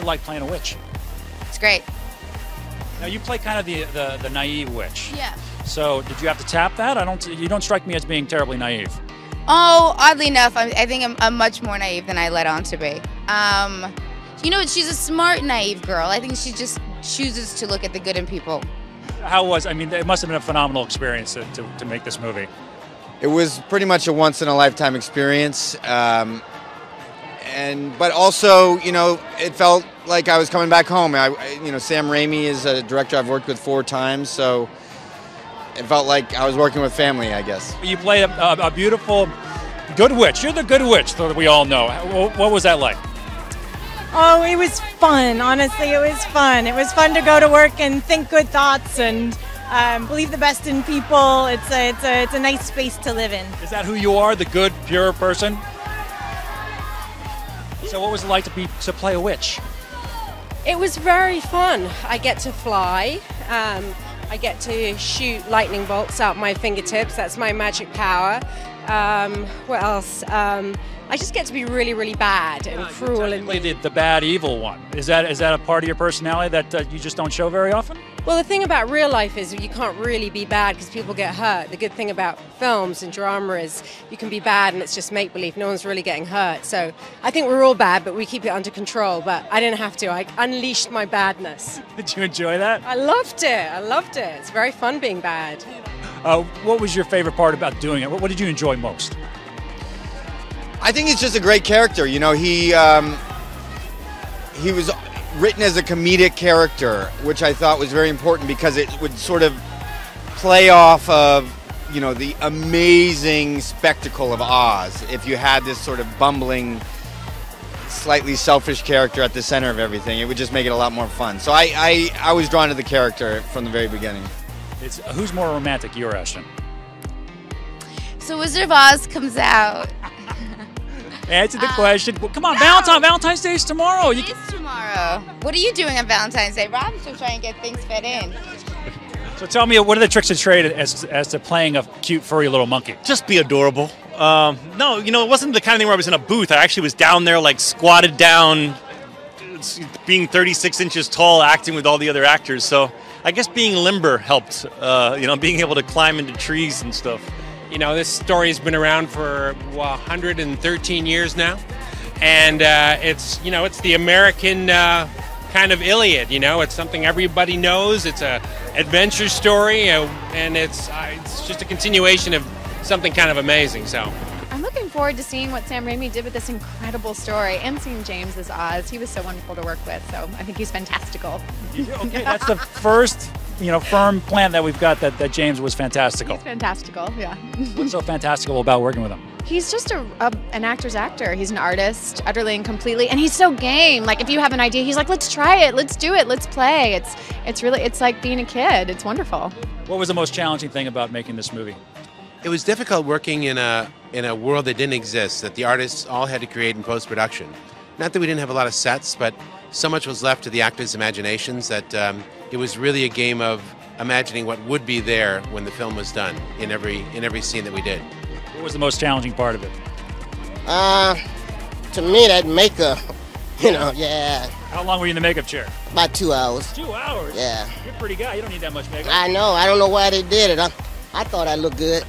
like playing a witch? It's great. Now you play kind of the naive witch. Yeah. So did you have to tap that? You don't strike me as being terribly naive. Oh, oddly enough, I think I'm much more naive than I let on to be. You know, she's a smart, naive girl. I think she just chooses to look at the good in people. I mean, it must have been a phenomenal experience to make this movie. It was pretty much a once-in-a-lifetime experience, but also, you know, it felt like I was coming back home. Sam Raimi is a director I've worked with 4 times, so it felt like I was working with family, I guess. You play a beautiful, good witch. You're the good witch that we all know. What was that like? Oh, it was fun. Honestly, it was fun. It was fun to go to work and think good thoughts and believe the best in people. It's a nice space to live in. Is that who you are, the good, pure person? So what was it like to play a witch? It was very fun. I get to fly. I get to shoot lightning bolts out my fingertips. That's my magic power. What else? I just get to be really, really bad and cruel. And the bad, evil one. Is that a part of your personality that you just don't show very often? Well, the thing about real life is you can't really be bad because people get hurt. The good thing about films and drama is you can be bad and it's just make-believe. No one's really getting hurt. So I think we're all bad, but we keep it under control. But I didn't have to. I unleashed my badness. Did you enjoy that? I loved it. I loved it. It's very fun being bad. What was your favorite part about doing it? What did you enjoy most? I think he's just a great character. You know, he was written as a comedic character, which I thought was very important because it would sort of play off of, you know, the amazing spectacle of Oz if you had this sort of bumbling, slightly selfish character at the center of everything. It would just make it a lot more fun. So I was drawn to the character from the very beginning. Who's more romantic, you or Ashton? So Wizard of Oz comes out. Answer the question. Well, come on, no. Valentine's Day is tomorrow. It is tomorrow. What are you doing on Valentine's Day? Rob's just trying to get things fit in. So tell me, what are the tricks of trade as to playing a cute, furry little monkey? Just be adorable. No, you know, it wasn't the kind of thing where I was in a booth. I actually was down there, like, squatted down, being 36 inches tall, acting with all the other actors. So I guess being limber helped, being able to climb into trees and stuff. You know, this story's been around for 113 years now, and it's the American kind of Iliad. You know, it's something everybody knows. It's a adventure story, and it's just a continuation of something kind of amazing. So I'm looking forward to seeing what Sam Raimi did with this incredible story, and seeing James as Oz. He was so wonderful to work with, so I think he's fantastical. Okay, that's the first firm plan that we've got that James was fantastical. He's fantastical, yeah. What's so fantastical about working with him? He's just an actor's actor. He's an artist, utterly and completely, and he's so game. Like, if you have an idea, he's like, let's try it, let's do it, let's play. It's like being a kid. It's wonderful. What was the most challenging thing about making this movie? It was difficult working in a world that didn't exist, that the artists all had to create in post-production. Not that we didn't have a lot of sets, but so much was left to the actors' imaginations that it was really a game of imagining what would be there when the film was done in every scene that we did. What was the most challenging part of it? To me, that makeup, yeah. How long were you in the makeup chair? About 2 hours. 2 hours? Yeah. You're a pretty guy. You don't need that much makeup. I know. I don't know why they did it. I thought I looked good.